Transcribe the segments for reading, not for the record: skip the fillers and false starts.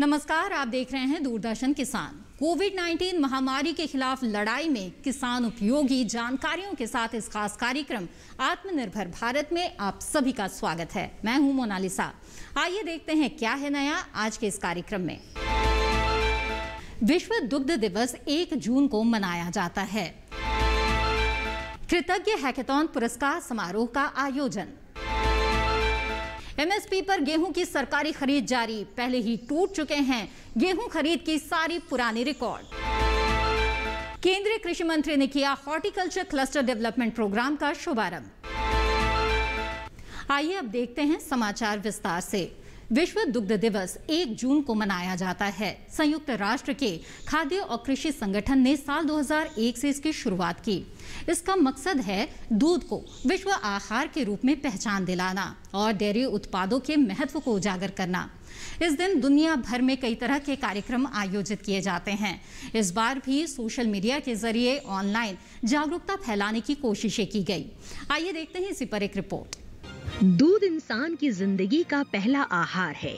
नमस्कार, आप देख रहे हैं दूरदर्शन किसान। कोविड-19 महामारी के खिलाफ लड़ाई में किसान उपयोगी जानकारियों के साथ इस खास कार्यक्रम आत्मनिर्भर भारत में आप सभी का स्वागत है। मैं हूं मोनालिसा। आइए देखते हैं क्या है नया आज के इस कार्यक्रम में। विश्व दुग्ध दिवस 1 जून को मनाया जाता है। कृतज्ञ हैकेथॉन पुरस्कार समारोह का आयोजन। एमएसपी पर गेहूं की सरकारी खरीद जारी, पहले ही टूट चुके हैं गेहूं खरीद की सारी पुरानी रिकॉर्ड। केंद्रीय कृषि मंत्री ने किया हॉर्टिकल्चर क्लस्टर डेवलपमेंट प्रोग्राम का शुभारंभ। आइए अब देखते हैं समाचार विस्तार से। विश्व दुग्ध दिवस 1 जून को मनाया जाता है। संयुक्त राष्ट्र के खाद्य और कृषि संगठन ने साल 2001 से इसकी शुरुआत की। इसका मकसद है दूध को विश्व आहार के रूप में पहचान दिलाना और डेयरी उत्पादों के महत्व को उजागर करना। इस दिन दुनिया भर में कई तरह के कार्यक्रम आयोजित किए जाते हैं। इस बार भी सोशल मीडिया के जरिए ऑनलाइन जागरूकता फैलाने की कोशिशें की गई। आइए देखते हैं इसी पर एक रिपोर्ट। दूध इंसान की जिंदगी का पहला आहार है।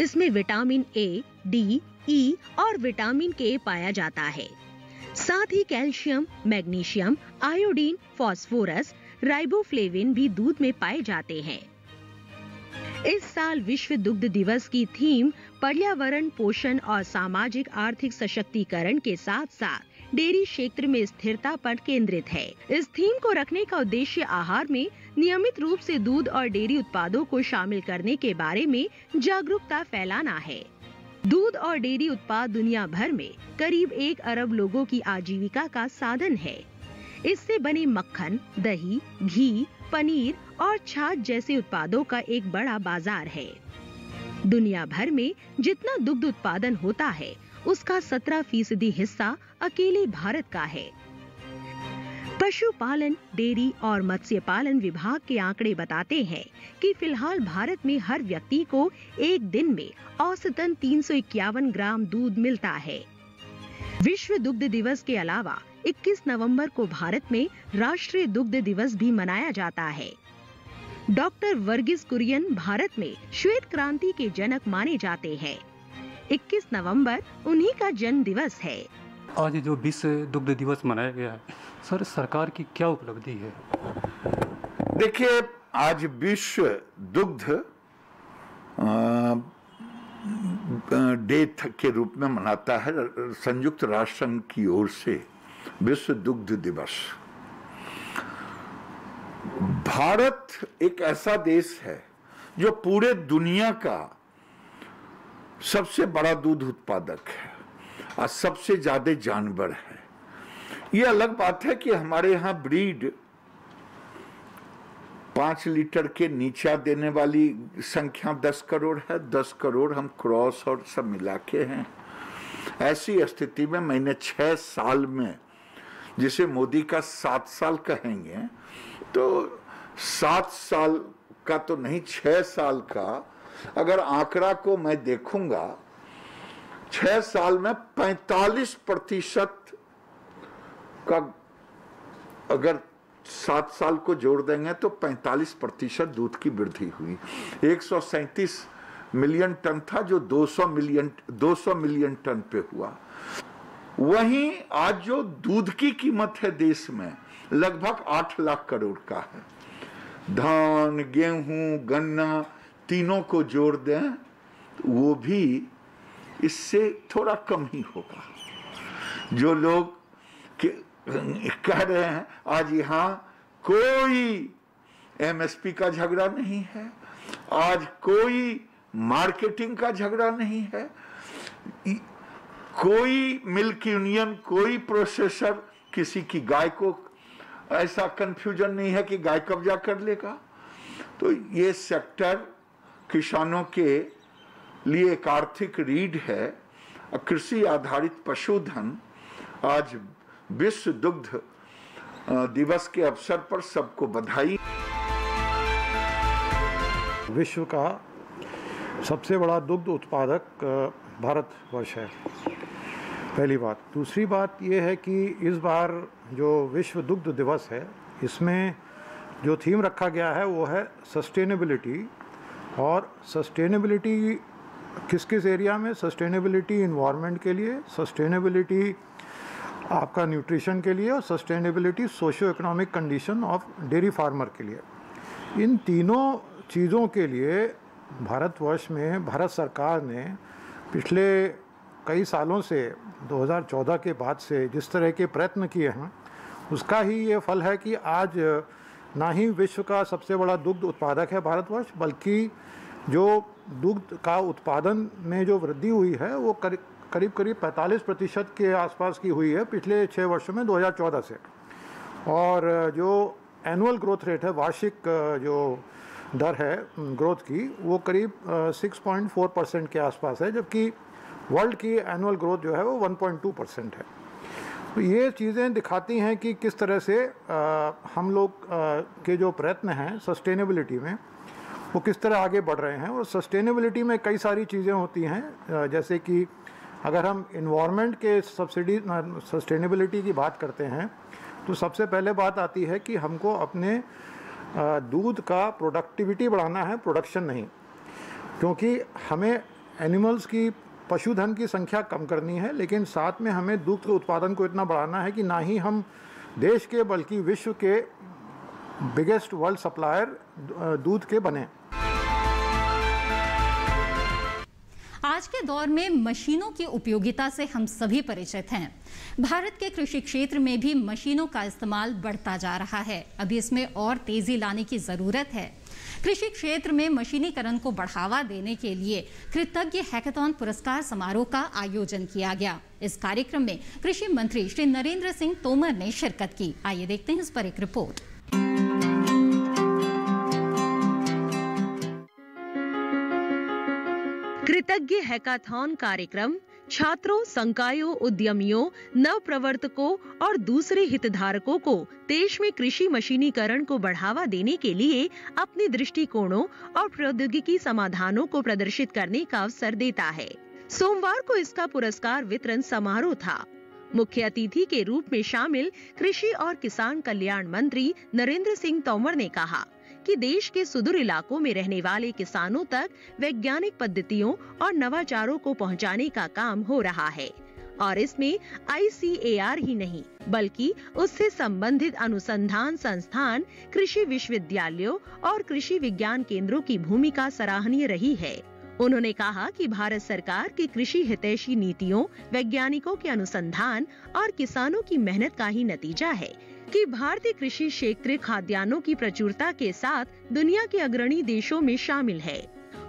इसमें विटामिन ए, डी, ई और विटामिन के पाया जाता है। साथ ही calcium, magnesium, iodine, phosphorus, riboflavin भी दूध में पाए जाते हैं। इस साल विश्व दुग्ध दिवस की थीम पर्यावरण, पोषण और सामाजिक आर्थिक सशक्तिकरण के साथ साथ डेयरी क्षेत्र में स्थिरता पर केंद्रित है। इस थीम को रखने का उद्देश्य आहार में नियमित रूप से दूध और डेयरी उत्पादों को शामिल करने के बारे में जागरूकता फैलाना है। दूध और डेयरी उत्पाद दुनिया भर में करीब 1 अरब लोगों की आजीविका का साधन है। इससे बने मक्खन, दही, घी, पनीर और छाछ जैसे उत्पादों का एक बड़ा बाजार है। दुनिया भर में जितना दुग्ध उत्पादन होता है उसका 17% हिस्सा अकेले भारत का है। पशुपालन, डेयरी और मत्स्य पालन विभाग के आंकड़े बताते हैं कि फिलहाल भारत में हर व्यक्ति को एक दिन में औसतन 351 ग्राम दूध मिलता है। विश्व दुग्ध दिवस के अलावा 21 नवंबर को भारत में राष्ट्रीय दुग्ध दिवस भी मनाया जाता है। डॉक्टर वर्गीस कुरियन भारत में श्वेत क्रांति के जनक माने जाते हैं। 21 नवंबर उन्हीं का जन्म दिवस है। आज जो विश्व दुग्ध दिवस मनाया गया है, सर सरकार की क्या उपलब्धि है? देखिए, आज विश्व दुग्ध डे के रूप में मनाता है संयुक्त राष्ट्र संघ की ओर से विश्व दुग्ध दिवस। भारत एक ऐसा देश है जो पूरे दुनिया का सबसे बड़ा दूध उत्पादक है और सबसे ज्यादा जानवर है। ये अलग बात है कि हमारे यहाँ ब्रीड 5 लीटर के नीचे देने वाली संख्या 10 करोड़ है। 10 करोड़ हम क्रॉस और सब मिला के हैं। ऐसी स्थिति में मैंने 6 साल में, जिसे मोदी का 7 साल कहेंगे, तो 7 साल का तो नहीं, 6 साल का अगर आंकड़ा को मैं देखूंगा, 6 साल में 45% का, अगर 7 साल को जोड़ देंगे तो 45% दूध की वृद्धि हुई। 137 मिलियन टन था जो 200 मिलियन टन पे हुआ। वहीं आज जो दूध की कीमत है देश में लगभग 8 लाख करोड़ का है। धान, गेहूं, गन्ना तीनों को जोड़ दें तो वो भी इससे थोड़ा कम ही होगा। जो लोग कह रहे हैं आज यहाँ कोई एमएसपी का झगड़ा नहीं है, आज कोई मार्केटिंग का झगड़ा नहीं है, कोई मिल्क यूनियन, कोई प्रोसेसर, किसी की गाय को ऐसा कंफ्यूजन नहीं है कि गाय कब्जा कर लेगा। तो ये सेक्टर किसानों के लिए एक आर्थिक रीढ़ है। कृषि आधारित पशुधन आज विश्व दुग्ध दिवस के अवसर पर सबको बधाई। विश्व का सबसे बड़ा दुग्ध उत्पादक भारतवर्ष है, पहली बात। दूसरी बात यह है कि इस बार जो विश्व दुग्ध दिवस है, इसमें जो थीम रखा गया है वो है सस्टेनेबिलिटी। और सस्टेनेबिलिटी किस किस एरिया में, सस्टेनेबिलिटी इन्वायरमेंट के लिए, सस्टेनेबिलिटी आपका न्यूट्रिशन के लिए और sustainability socio economic condition of dairy farmer के लिए। इन तीनों चीज़ों के लिए भारतवर्ष में भारत सरकार ने पिछले कई सालों से 2014 के बाद से जिस तरह के प्रयत्न किए हैं, उसका ही ये फल है कि आज ना ही विश्व का सबसे बड़ा दुग्ध उत्पादक है भारतवर्ष, बल्कि जो दुग्ध का उत्पादन में जो वृद्धि हुई है वो करीब 45% के आसपास की हुई है पिछले 6 वर्षों में 2014 से। और जो एनुअल ग्रोथ रेट है, वार्षिक जो दर है ग्रोथ की, वो करीब 6.4% के आसपास है, जबकि वर्ल्ड की एनुअल ग्रोथ जो है वो 1.2% है। तो ये चीज़ें दिखाती हैं कि किस तरह से हम लोग के जो प्रयत्न हैं सस्टेनेबिलिटी में वो किस तरह आगे बढ़ रहे हैं। और सस्टेनेबिलिटी में कई सारी चीज़ें होती हैं, जैसे कि अगर हम इन्वायरमेंट के सस्टेनेबिलिटी की बात करते हैं तो सबसे पहले बात आती है कि हमको अपने दूध का प्रोडक्टिविटी बढ़ाना है, प्रोडक्शन नहीं, क्योंकि हमें एनिमल्स की, पशुधन की संख्या कम करनी है, लेकिन साथ में हमें दूध के उत्पादन को इतना बढ़ाना है कि ना ही हम देश के बल्कि विश्व के बिगेस्ट वर्ल्ड सप्लायर दूध के बने। आज के दौर में मशीनों की उपयोगिता से हम सभी परिचित हैं। भारत के कृषि क्षेत्र में भी मशीनों का इस्तेमाल बढ़ता जा रहा है। अभी इसमें और तेजी लाने की जरूरत है। कृषि क्षेत्र में मशीनीकरण को बढ़ावा देने के लिए कृतज्ञ हैकाथॉन पुरस्कार समारोह का आयोजन किया गया। इस कार्यक्रम में कृषि मंत्री श्री नरेंद्र सिंह तोमर ने शिरकत की। आइए देखते हैं इस पर एक रिपोर्ट। कृतज्ञ हैकाथॉन कार्यक्रम छात्रों, संकायों, उद्यमियों, नवप्रवर्तकों और दूसरे हितधारकों को देश में कृषि मशीनीकरण को बढ़ावा देने के लिए अपने दृष्टिकोणों और प्रौद्योगिकी समाधानों को प्रदर्शित करने का अवसर देता है। सोमवार को इसका पुरस्कार वितरण समारोह था। मुख्य अतिथि के रूप में शामिल कृषि और किसान कल्याण मंत्री नरेंद्र सिंह तोमर ने कहा कि देश के सुदूर इलाकों में रहने वाले किसानों तक वैज्ञानिक पद्धतियों और नवाचारों को पहुंचाने का काम हो रहा है और इसमें ICAR ही नहीं बल्कि उससे संबंधित अनुसंधान संस्थान, कृषि विश्वविद्यालयों और कृषि विज्ञान केंद्रों की भूमिका सराहनीय रही है। उन्होंने कहा कि भारत सरकार की कृषि हितैषी नीतियों, वैज्ञानिकों के अनुसंधान और किसानों की मेहनत का ही नतीजा है कि भारतीय कृषि क्षेत्र खाद्यान्नों की प्रचुरता के साथ दुनिया के अग्रणी देशों में शामिल है।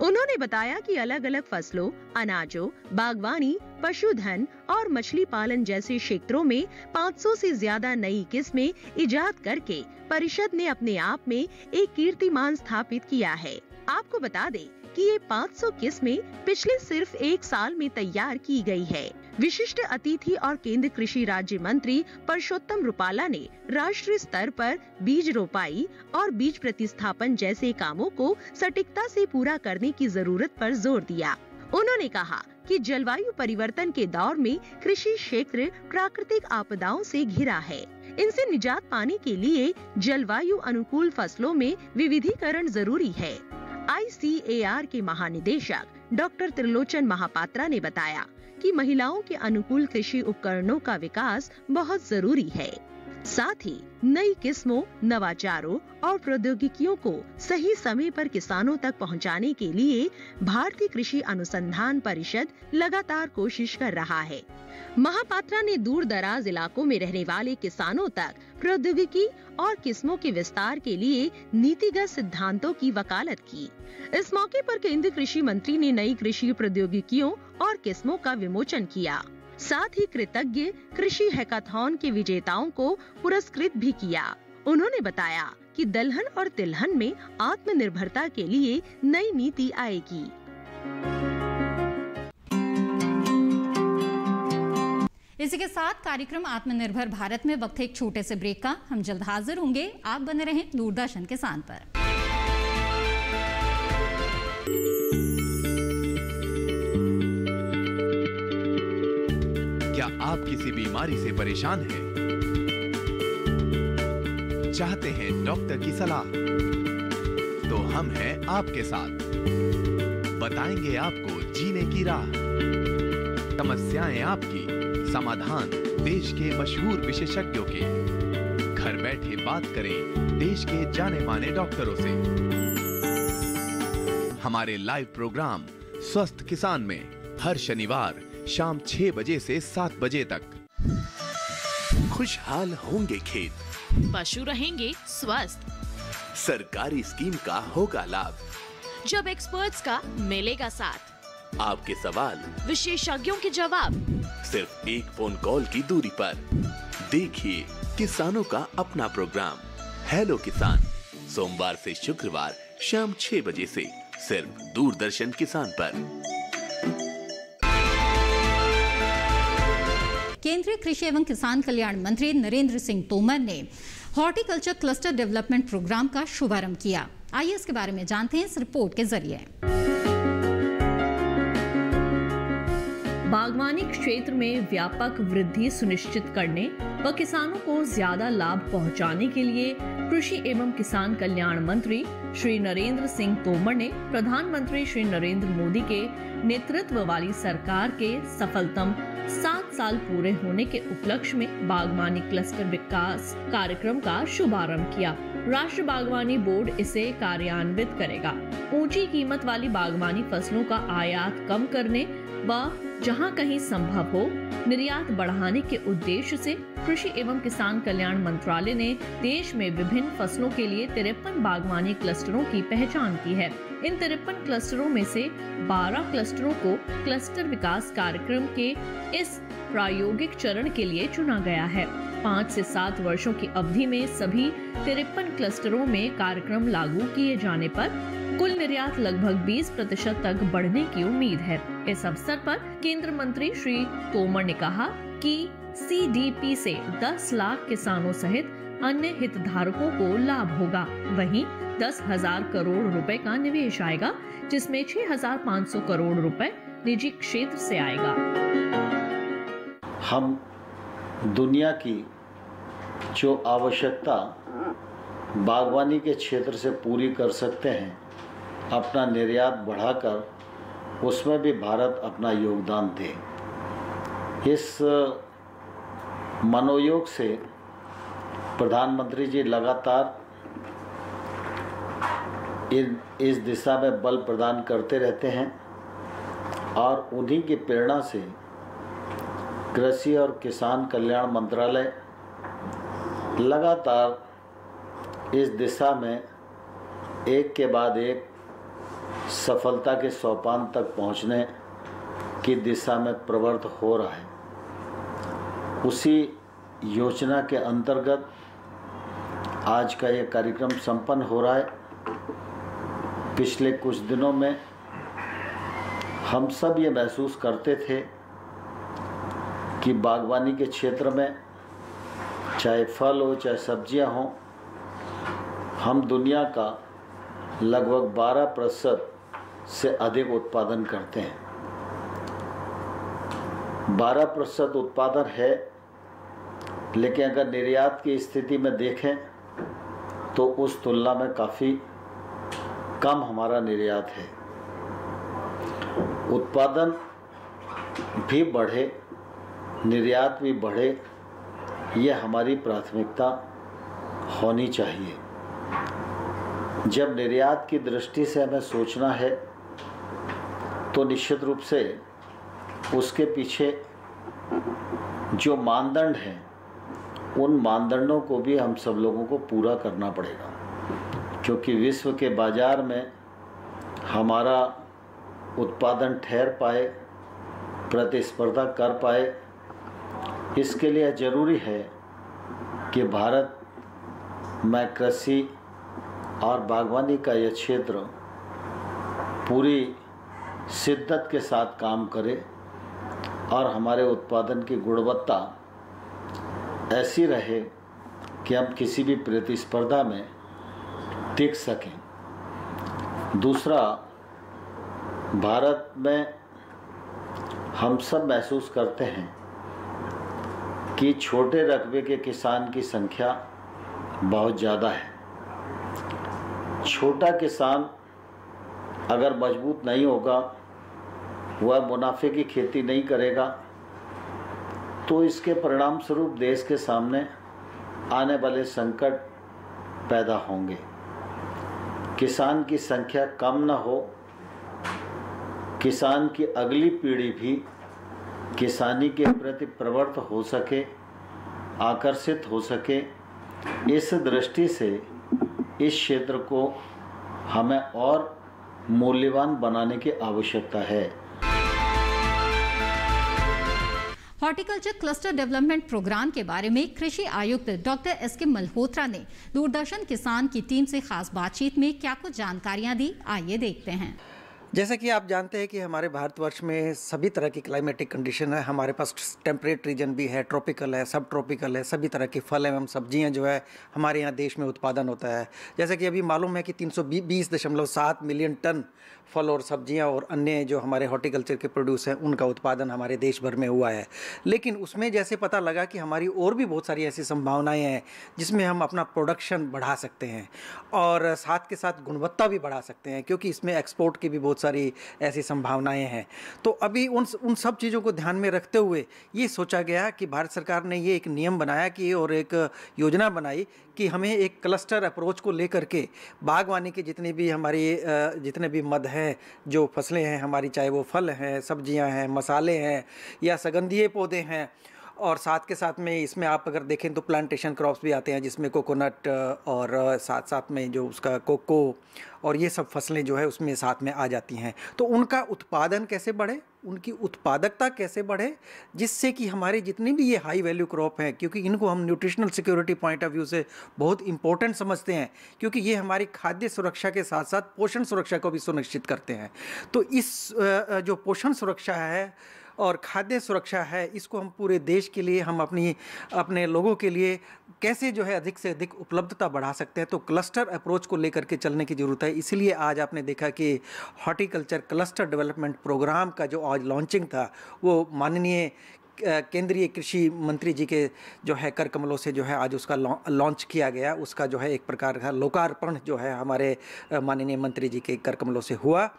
उन्होंने बताया कि अलग अलग फसलों, अनाजों, बागवानी, पशुधन और मछली पालन जैसे क्षेत्रों में 500 से ज्यादा नई किस्में इजाद करके परिषद ने अपने आप में एक कीर्तिमान स्थापित किया है। आपको बता दें कि ये 500 किस्में पिछले सिर्फ 1 साल में तैयार की गई है। विशिष्ट अतिथि और केंद्र कृषि राज्य मंत्री परषोत्तम रुपाला ने राष्ट्रीय स्तर पर बीज रोपाई और बीज प्रतिस्थापन जैसे कामों को सटीकता से पूरा करने की जरूरत पर जोर दिया। उन्होंने कहा कि जलवायु परिवर्तन के दौर में कृषि क्षेत्र प्राकृतिक आपदाओं से घिरा है। इनसे निजात पाने के लिए जलवायु अनुकूल फसलों में विविधीकरण जरूरी है। ICAR के महानिदेशक डॉक्टर त्रिलोचन महापात्रा ने बताया कि महिलाओं के अनुकूल कृषि उपकरणों का विकास बहुत जरूरी है। साथ ही नई किस्मों, नवाचारों और प्रौद्योगिकियों को सही समय पर किसानों तक पहुंचाने के लिए भारतीय कृषि अनुसंधान परिषद लगातार कोशिश कर रहा है। महापात्रा ने दूर दराज इलाकों में रहने वाले किसानों तक प्रौद्योगिकी और किस्मों के विस्तार के लिए नीतिगत सिद्धांतों की वकालत की। इस मौके पर केंद्रीय कृषि मंत्री ने नई कृषि प्रौद्योगिकियों और किस्मों का विमोचन किया। साथ ही कृतज्ञ कृषि हैकाथॉन के विजेताओं को पुरस्कृत भी किया। उन्होंने बताया कि दलहन और तिलहन में आत्मनिर्भरता के लिए नई नीति आएगी। इसी के साथ कार्यक्रम आत्मनिर्भर भारत में वक्त है एक छोटे से ब्रेक का। हम जल्द हाजिर होंगे। आप बने रहें दूरदर्शन किसान पर। क्या आप किसी बीमारी से परेशान हैं? चाहते हैं डॉक्टर की सलाह? तो हम हैं आपके साथ। बताएंगे आपको जीने की राह। समस्याएं आपकी, समाधान देश के मशहूर विशेषज्ञों के। घर बैठे बात करें देश के जाने माने डॉक्टरों से। हमारे लाइव प्रोग्राम स्वस्थ किसान में हर शनिवार शाम 6 बजे से 7 बजे तक। खुशहाल होंगे खेत, पशु रहेंगे स्वस्थ, सरकारी स्कीम का होगा लाभ, जब एक्सपर्ट्स का मिलेगा साथ, आपके सवाल विशेषज्ञों के जवाब, सिर्फ एक फोन कॉल की दूरी पर। देखिए किसानों का अपना प्रोग्राम हेलो किसान, सोमवार से शुक्रवार शाम 6 बजे से सिर्फ दूरदर्शन किसान पर। केंद्रीय कृषि एवं किसान कल्याण मंत्री नरेंद्र सिंह तोमर ने हॉर्टिकल्चर क्लस्टर डेवलपमेंट प्रोग्राम का शुभारंभ किया। आइए इसके बारे में जानते हैं इस रिपोर्ट के जरिए। बागवानी क्षेत्र में व्यापक वृद्धि सुनिश्चित करने व किसानों को ज्यादा लाभ पहुंचाने के लिए कृषि एवं किसान कल्याण मंत्री श्री नरेंद्र सिंह तोमर ने प्रधानमंत्री श्री नरेंद्र मोदी के नेतृत्व वाली सरकार के सफलतम 7 साल पूरे होने के उपलक्ष्य में बागवानी क्लस्टर विकास कार्यक्रम का शुभारंभ किया। राष्ट्रीय बागवानी बोर्ड इसे कार्यान्वित करेगा। ऊंची कीमत वाली बागवानी फसलों का आयात कम करने व जहां कहीं संभव हो निर्यात बढ़ाने के उद्देश्य से कृषि एवं किसान कल्याण मंत्रालय ने देश में विभिन्न फसलों के लिए 53 बागवानी क्लस्टरों की पहचान की है। इन 53 क्लस्टरों में से 12 क्लस्टरों को क्लस्टर विकास कार्यक्रम के इस प्रायोगिक चरण के लिए चुना गया है। 5 से 7 वर्षों की अवधि में सभी 53 क्लस्टरों में कार्यक्रम लागू किए जाने पर कुल निर्यात लगभग 20% तक बढ़ने की उम्मीद है। इस अवसर पर केंद्रीय मंत्री श्री तोमर ने कहा कि CDP से 10 लाख किसानों सहित अन्य हितधारकों को लाभ होगा। वहीं 10,000 करोड़ रुपए का निवेश आएगा, जिसमें 6,500 करोड़ रुपए निजी क्षेत्र से आएगा। हम दुनिया की जो आवश्यकता बागवानी के क्षेत्र से पूरी कर सकते हैं, अपना निर्यात बढ़ाकर उसमें भी भारत अपना योगदान दे। इस मनोयोग से प्रधानमंत्री जी लगातार इस दिशा में बल प्रदान करते रहते हैं और उन्हीं की प्रेरणा से कृषि और किसान कल्याण मंत्रालय लगातार इस दिशा में एक के बाद एक सफलता के सोपान तक पहुंचने की दिशा में प्रवृत्त हो रहा है। उसी योजना के अंतर्गत आज का ये कार्यक्रम संपन्न हो रहा है। पिछले कुछ दिनों में हम सब ये महसूस करते थे कि बागवानी के क्षेत्र में चाहे फल हो चाहे सब्जियां हों, हम दुनिया का लगभग 12% से अधिक उत्पादन करते हैं। 12% उत्पादन है, लेकिन अगर निर्यात की स्थिति में देखें तो उस तुलना में काफ़ी कम हमारा निर्यात है। उत्पादन भी बढ़े, निर्यात भी बढ़े, यह हमारी प्राथमिकता होनी चाहिए। जब निर्यात की दृष्टि से हमें सोचना है तो निश्चित रूप से उसके पीछे जो मानदंड हैं, उन मानदंडों को भी हम सब लोगों को पूरा करना पड़ेगा, क्योंकि विश्व के बाज़ार में हमारा उत्पादन ठहर पाए, प्रतिस्पर्धा कर पाए, इसके लिए ज़रूरी है कि भारत में कृषि और बागवानी का यह क्षेत्र पूरी शिद्दत के साथ काम करे और हमारे उत्पादन की गुणवत्ता ऐसी रहे कि हम किसी भी प्रतिस्पर्धा में टिक सकें। दूसरा, भारत में हम सब महसूस करते हैं कि छोटे रकबे के किसान की संख्या बहुत ज़्यादा है। छोटा किसान अगर मजबूत नहीं होगा, वह मुनाफे की खेती नहीं करेगा, तो इसके परिणाम स्वरूप देश के सामने आने वाले संकट पैदा होंगे। किसान की संख्या कम न हो, किसान की अगली पीढ़ी भी किसानी के प्रति प्रवृत्त हो सके, आकर्षित हो सके, इस दृष्टि से इस क्षेत्र को हमें और मूल्यवान बनाने की आवश्यकता है। हॉर्टिकल्चर क्लस्टर डेवलपमेंट प्रोग्राम के बारे में कृषि आयुक्त डॉक्टर एस.के. मल्होत्रा ने दूरदर्शन किसान की टीम से खास बातचीत में क्या कुछ जानकारियां दी, आइए देखते हैं। जैसा कि आप जानते हैं कि हमारे भारतवर्ष में सभी तरह की क्लाइमेटिक कंडीशन है। हमारे पास टेम्परेट रीजन भी है, ट्रॉपिकल है, सब ट्रॉपिकल है, सभी तरह के फल एवं सब्जियां जो है हमारे यहाँ देश में उत्पादन होता है। जैसा कि अभी मालूम है कि 320.7 मिलियन टन फल और सब्जियां और अन्य जो हमारे हॉर्टिकल्चर के प्रोड्यूस हैं उनका उत्पादन हमारे देश भर में हुआ है। लेकिन उसमें जैसे पता लगा कि हमारी और भी बहुत सारी ऐसी संभावनाएं हैं जिसमें हम अपना प्रोडक्शन बढ़ा सकते हैं और साथ के साथ गुणवत्ता भी बढ़ा सकते हैं, क्योंकि इसमें एक्सपोर्ट की भी बहुत सारी ऐसी संभावनाएं हैं। तो अभी उन सब चीज़ों को ध्यान में रखते हुए ये सोचा गया कि भारत सरकार ने ये एक नियम बनाया कि और एक योजना बनाई कि हमें एक क्लस्टर अप्रोच को लेकर के बागवानी के जितने भी मद हैं, जो फसलें हैं हमारी, चाहे वो फल हैं, सब्जियां हैं, मसाले हैं या सुगंधीय पौधे हैं, और साथ के साथ में इसमें आप अगर देखें तो प्लांटेशन क्रॉप्स भी आते हैं जिसमें कोकोनट और साथ साथ में जो उसका कोको और ये सब फसलें जो है उसमें साथ में आ जाती हैं। तो उनका उत्पादन कैसे बढ़े, उनकी उत्पादकता कैसे बढ़े, जिससे कि हमारे जितने भी ये हाई वैल्यू क्रॉप हैं, क्योंकि इनको हम nutritional security point of view से बहुत इंपॉर्टेंट समझते हैं, क्योंकि ये हमारी खाद्य सुरक्षा के साथ साथ पोषण सुरक्षा को भी सुनिश्चित करते हैं। तो इस जो पोषण सुरक्षा है और खाद्य सुरक्षा है, इसको हम पूरे देश के लिए, हम अपने लोगों के लिए कैसे जो है अधिक से अधिक उपलब्धता बढ़ा सकते हैं, तो क्लस्टर अप्रोच को लेकर के चलने की ज़रूरत है। इसलिए आज आपने देखा कि हॉर्टिकल्चर क्लस्टर डेवलपमेंट प्रोग्राम का जो आज लॉन्चिंग था वो माननीय केंद्रीय कृषि मंत्री जी के जो है कर कमलों से जो है आज उसका लॉन्च किया गया। उसका जो है एक प्रकार का लोकार्पण जो है हमारे माननीय मंत्री जी के कर कमलों से हुआ,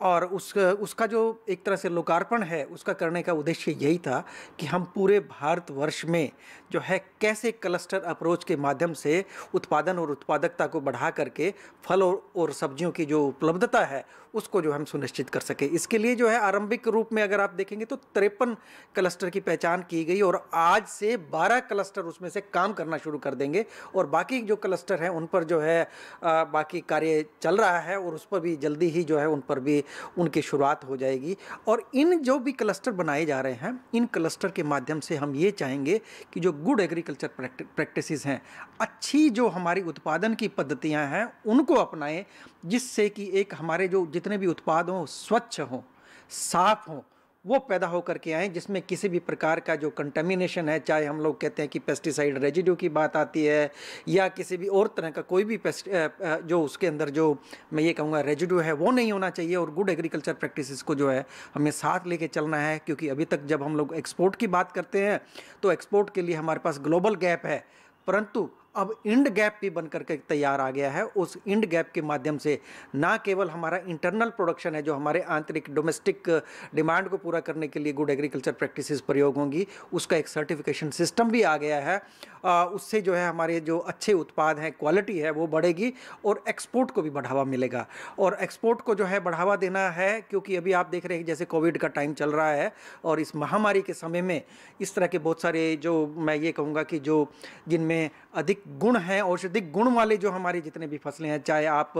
और उसका जो एक तरह से लोकार्पण है उसका करने का उद्देश्य यही था कि हम पूरे भारतवर्ष में जो है कैसे क्लस्टर अप्रोच के माध्यम से उत्पादन और उत्पादकता को बढ़ा करके फल और सब्जियों की जो उपलब्धता है उसको जो हम सुनिश्चित कर सके। इसके लिए जो है आरंभिक रूप में अगर आप देखेंगे तो 53 क्लस्टर की पहचान की गई और आज से 12 क्लस्टर उसमें से काम करना शुरू कर देंगे और बाकी जो क्लस्टर हैं उन पर जो है बाकी कार्य चल रहा है और उस पर भी जल्दी ही जो है उन पर भी उनकी शुरुआत हो जाएगी। और इन जो भी क्लस्टर बनाए जा रहे हैं, इन क्लस्टर के माध्यम से हम ये चाहेंगे कि जो गुड एग्रीकल्चर प्रैक्टिसेस हैं, अच्छी जो हमारी उत्पादन की पद्धतियां हैं उनको अपनाएं, जिससे कि एक हमारे जो जितने भी उत्पाद हों स्वच्छ हों, साफ हों, वो पैदा होकर के आएँ, जिसमें किसी भी प्रकार का जो कंटेमिनेशन है, चाहे हम लोग कहते हैं कि पेस्टिसाइड रेजिड्यू की बात आती है या किसी भी और तरह का कोई भी जो उसके अंदर जो मैं ये कहूँगा रेजिड्यू है वो नहीं होना चाहिए। और गुड एग्रीकल्चर प्रैक्टिसेस को जो है हमें साथ लेके चलना है, क्योंकि अभी तक जब हम लोग एक्सपोर्ट की बात करते हैं तो एक्सपोर्ट के लिए हमारे पास ग्लोबल गैप है, परंतु अब इंड गैप भी बनकर के तैयार आ गया है। उस इंड गैप के माध्यम से ना केवल हमारा इंटरनल प्रोडक्शन है, जो हमारे आंतरिक डोमेस्टिक डिमांड को पूरा करने के लिए गुड एग्रीकल्चर प्रैक्टिसेस प्रयोग होंगी, उसका एक सर्टिफिकेशन सिस्टम भी आ गया है। उससे जो है हमारे जो अच्छे उत्पाद हैं, क्वालिटी है वो बढ़ेगी और एक्सपोर्ट को भी बढ़ावा मिलेगा। और एक्सपोर्ट को जो है बढ़ावा देना है, क्योंकि अभी आप देख रहे हैं जैसे कोविड का टाइम चल रहा है और इस महामारी के समय में इस तरह के बहुत सारे जो मैं ये कहूँगा कि जो जिनमें अधिक गुण हैं, औषधिक गुण वाले जो हमारी जितने भी फसलें हैं, चाहे आप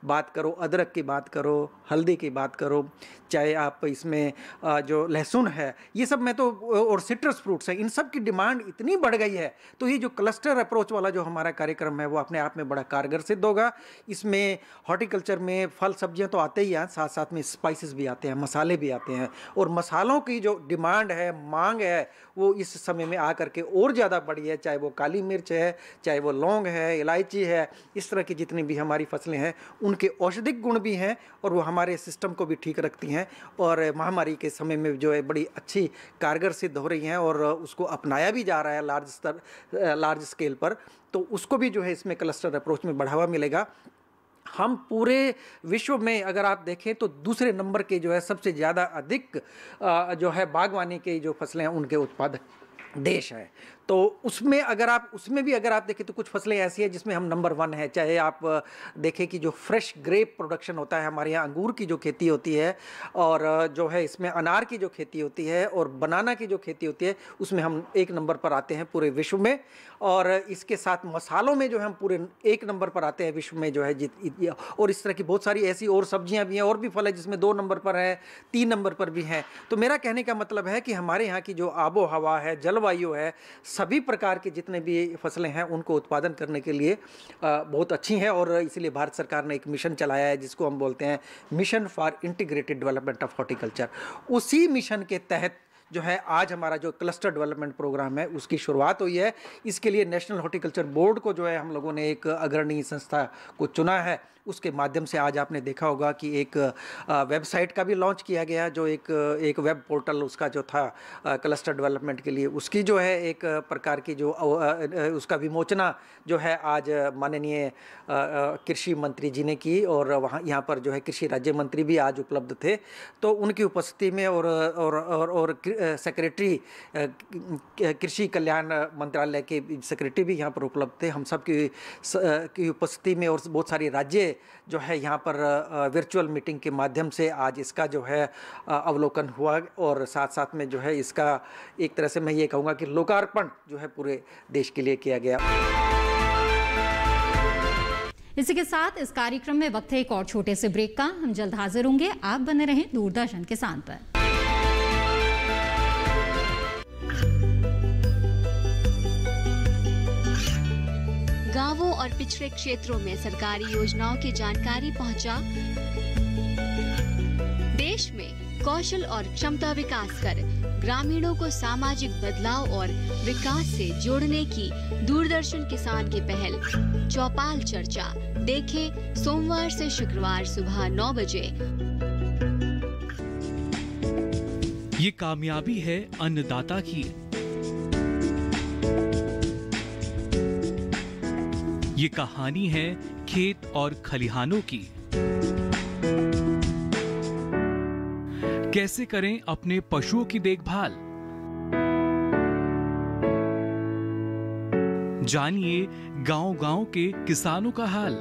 बात करो अदरक की बात करो, हल्दी की बात करो, चाहे आप इसमें जो लहसुन है, ये सब में तो, और सिट्रस फ्रूट्स हैं, इन सब की डिमांड इतनी बढ़ गई है। तो ये जो क्लस्टर अप्रोच वाला जो हमारा कार्यक्रम है वो अपने आप में बड़ा कारगर सिद्ध होगा। इसमें हॉर्टिकल्चर में फल सब्जियां तो आते ही हैं, साथ साथ में स्पाइसेस भी आते हैं, मसाले भी आते हैं, और मसालों की जो डिमांड है, मांग है, वो इस समय में आकर के और ज़्यादा बढ़ी है। चाहे वो काली मिर्च है, चाहे वो लौंग है, इलायची है, इस तरह की जितनी भी हमारी फसलें हैं उनके औषधिक गुण भी हैं और वो हमारे सिस्टम को भी ठीक रखती हैं और महामारी के समय में जो है बड़ी अच्छी कारगर सिद्ध हो रही हैं और उसको अपनाया भी जा रहा है लार्ज स्केल पर। तो उसको भी जो है इसमें क्लस्टर अप्रोच में बढ़ावा मिलेगा। हम पूरे विश्व में अगर आप देखें तो दूसरे नंबर के जो है सबसे ज़्यादा अधिक जो है बागवानी के जो फसलें हैं उनके उत्पादक देश है। तो उसमें भी अगर आप देखें तो कुछ फसलें ऐसी हैं जिसमें हम नंबर 1 है। चाहे आप देखें कि जो फ्रेश ग्रेप प्रोडक्शन होता है, हमारे यहाँ अंगूर की जो खेती होती है और जो है इसमें अनार की जो खेती होती है और बनाना की जो खेती होती है, उसमें हम 1 नंबर पर आते हैं पूरे विश्व में। और इसके साथ मसालों में जो है हम पूरे 1 नंबर पर आते हैं विश्व में जो है। और इस तरह की बहुत सारी ऐसी और सब्जियां भी हैं और भी फल है जिसमें 2 नंबर पर है, 3 नंबर पर भी हैं। तो मेरा कहने का मतलब है कि हमारे यहाँ की जो आबो हवा है, जलवायु है, सभी प्रकार के जितने भी फसलें हैं उनको उत्पादन करने के लिए बहुत अच्छी हैं। और इसलिए भारत सरकार ने एक मिशन चलाया है जिसको हम बोलते हैं mission for integrated development of horticulture. उसी मिशन के तहत जो है आज हमारा जो क्लस्टर डेवलपमेंट प्रोग्राम है उसकी शुरुआत हुई है। इसके लिए नेशनल हॉर्टिकल्चर बोर्ड को जो है हम लोगों ने एक अग्रणी संस्था को चुना है। उसके माध्यम से आज आपने देखा होगा कि एक वेबसाइट का भी लॉन्च किया गया, जो एक वेब पोर्टल उसका जो था क्लस्टर डेवलपमेंट के लिए, उसकी जो है एक प्रकार की जो उसका विमोचना जो है आज माननीय कृषि मंत्री जी ने की। और वहाँ यहाँ पर जो है कृषि राज्य मंत्री भी आज उपलब्ध थे। तो उनकी उपस्थिति में और सेक्रेटरी कृषि कल्याण मंत्रालय के सेक्रेटरी भी यहाँ पर उपलब्ध थे। हम सब की उपस्थिति में और बहुत सारी राज्य जो है यहाँ पर वर्चुअल मीटिंग के माध्यम से आज इसका जो है अवलोकन हुआ। और साथ साथ में जो है इसका एक तरह से मैं ये कहूँगा कि लोकार्पण जो है पूरे देश के लिए किया गया। इसी के साथ इस कार्यक्रम में वक्त है एक और छोटे से ब्रेक का। हम जल्द हाजिर होंगे। आप बने रहें दूरदर्शन किसान पर। गांवों और पिछड़े क्षेत्रों में सरकारी योजनाओं की जानकारी पहुंचा। देश में कौशल और क्षमता विकास कर ग्रामीणों को सामाजिक बदलाव और विकास से जोड़ने की दूरदर्शन किसान की पहल चौपाल चर्चा देखें सोमवार से शुक्रवार सुबह 9 बजे। ये कामयाबी है अन्नदाता की। ये कहानी है खेत और खलिहानों की। कैसे करें अपने पशुओं की देखभाल, जानिए गांव-गांव के किसानों का हाल।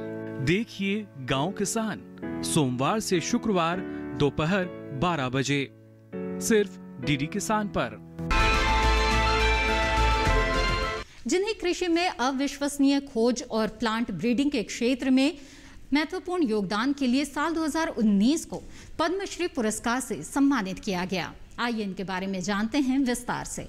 देखिए गांव किसान सोमवार से शुक्रवार दोपहर 12 बजे सिर्फ डीडी किसान पर। जिन्हें कृषि में अविश्वसनीय खोज और प्लांट ब्रीडिंग के क्षेत्र में महत्वपूर्ण योगदान के लिए साल 2019 को पद्मश्री पुरस्कार से सम्मानित किया गया। आइए इनके बारे में जानते हैं विस्तार से।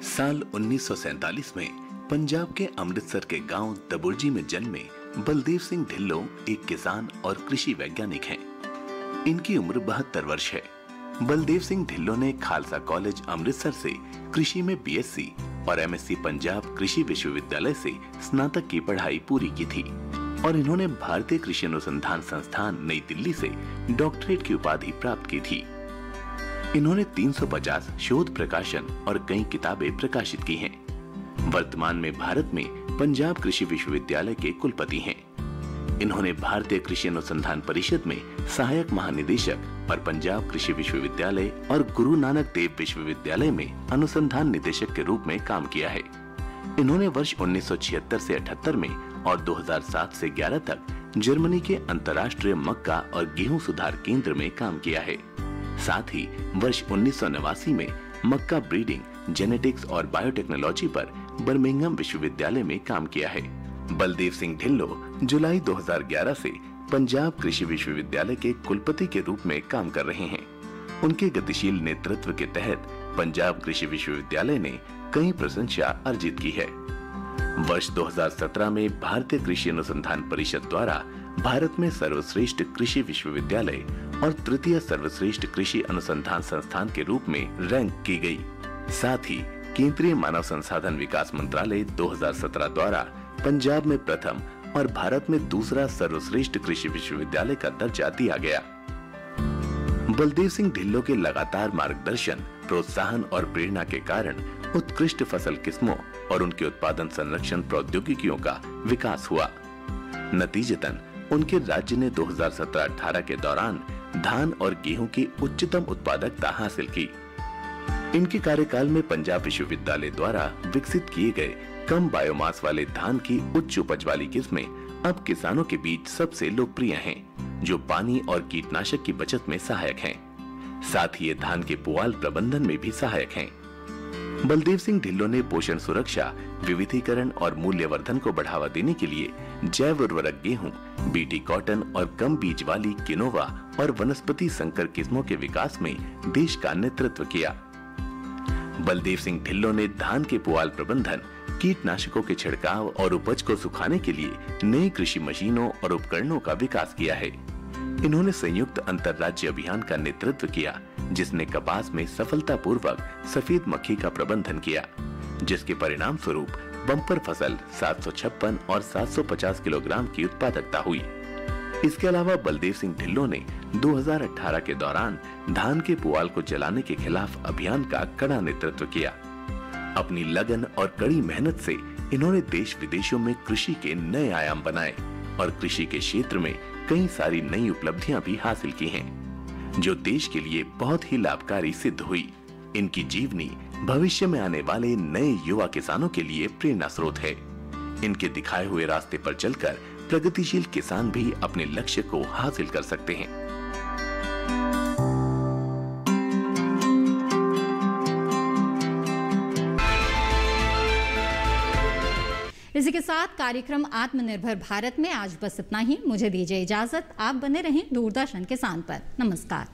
साल 1947 में पंजाब के अमृतसर के गांव दबुर्जी में जन्मे बलदेव सिंह ढिल्लों एक किसान और कृषि वैज्ञानिक हैं। इनकी उम्र 72 वर्ष है। बलदेव सिंह ढिल्लों ने खालसा कॉलेज अमृतसर से कृषि में बीएससी और एमएससी पंजाब कृषि विश्वविद्यालय से स्नातक की पढ़ाई पूरी की थी और इन्होंने भारतीय कृषि अनुसंधान संस्थान नई दिल्ली से डॉक्टरेट की उपाधि प्राप्त की थी। इन्होंने 350 शोध प्रकाशन और कई किताबें प्रकाशित की हैं। वर्तमान में भारत में पंजाब कृषि विश्वविद्यालय के कुलपति हैं। इन्होंने भारतीय कृषि अनुसंधान परिषद में सहायक महानिदेशक और पंजाब कृषि विश्वविद्यालय और गुरु नानक देव विश्वविद्यालय में अनुसंधान निदेशक के रूप में काम किया है। इन्होंने वर्ष 1976 से 78 में और 2007 से 11 तक जर्मनी के अंतर्राष्ट्रीय मक्का और गेहूं सुधार केंद्र में काम किया है। साथ ही वर्ष 1989 में मक्का ब्रीडिंग, जेनेटिक्स और बायोटेक्नोलॉजी पर बर्मिंघम विश्वविद्यालय में काम किया है। बलदेव सिंह ढिल्लों जुलाई 2011 से पंजाब कृषि विश्वविद्यालय के कुलपति के रूप में काम कर रहे हैं। उनके गतिशील नेतृत्व के तहत पंजाब कृषि विश्वविद्यालय ने कई प्रशंसा अर्जित की है। वर्ष 2017 में भारतीय कृषि अनुसंधान परिषद द्वारा भारत में सर्वश्रेष्ठ कृषि विश्वविद्यालय और तृतीय सर्वश्रेष्ठ कृषि अनुसंधान संस्थान के रूप में रैंक की गई। साथ ही केंद्रीय मानव संसाधन विकास मंत्रालय 2017 द्वारा पंजाब में प्रथम और भारत में दूसरा सर्वश्रेष्ठ कृषि विश्वविद्यालय का दर्जा दिया गया। बलदेव सिंह ढिल्लों के लगातार मार्गदर्शन, प्रोत्साहन और प्रेरणा के कारण उत्कृष्ट फसल किस्मों और उनके उत्पादन संरक्षण प्रौद्योगिकियों का विकास हुआ। नतीजतन उनके राज्य ने 2017-18 के दौरान धान और गेहूं की उच्चतम उत्पादकता हासिल की। इनके कार्यकाल में पंजाब विश्वविद्यालय द्वारा विकसित किए गए कम बायोमास वाले धान की उच्च उपज वाली किस्में अब किसानों के बीच सबसे लोकप्रिय हैं, जो पानी और कीटनाशक की बचत में सहायक हैं। साथ ही ये धान के पुआल प्रबंधन में भी सहायक हैं। बलदेव सिंह ढिल्लों ने पोषण सुरक्षा, विविधीकरण और मूल्यवर्धन को बढ़ावा देने के लिए जैव उर्वरक गेहूं, बीटी कॉटन और कम बीज वाली किनोवा और वनस्पति संकर किस्मों के विकास में देश का नेतृत्व किया। बलदेव सिंह ढिल्लों ने धान के पुआल प्रबंधन, कीटनाशकों के छिड़काव और उपज को सुखाने के लिए नई कृषि मशीनों और उपकरणों का विकास किया है। इन्होंने संयुक्त अंतर्राज्य अभियान का नेतृत्व किया, जिसने कपास में सफलतापूर्वक सफेद मक्खी का प्रबंधन किया, जिसके परिणाम स्वरूप बम्पर फसल 756 और 750 किलोग्राम की उत्पादकता हुई। इसके अलावा बलदेव सिंह ढिल्लों ने 2018 के दौरान धान के पुआल को जलाने के खिलाफ अभियान का कड़ा नेतृत्व किया। अपनी लगन और कड़ी मेहनत से इन्होंने देश विदेशों में कृषि के नए आयाम बनाए और कृषि के क्षेत्र में कई सारी नई उपलब्धियां भी हासिल की हैं, जो देश के लिए बहुत ही लाभकारी सिद्ध हुई। इनकी जीवनी भविष्य में आने वाले नए युवा किसानों के लिए प्रेरणा स्रोत है। इनके दिखाए हुए रास्ते पर चलकर प्रगतिशील किसान भी अपने लक्ष्य को हासिल कर सकते हैं। इसी के साथ कार्यक्रम आत्मनिर्भर भारत में आज बस इतना ही। मुझे दीजिए इजाजत। आप बने रहें दूरदर्शन किसान पर। नमस्कार।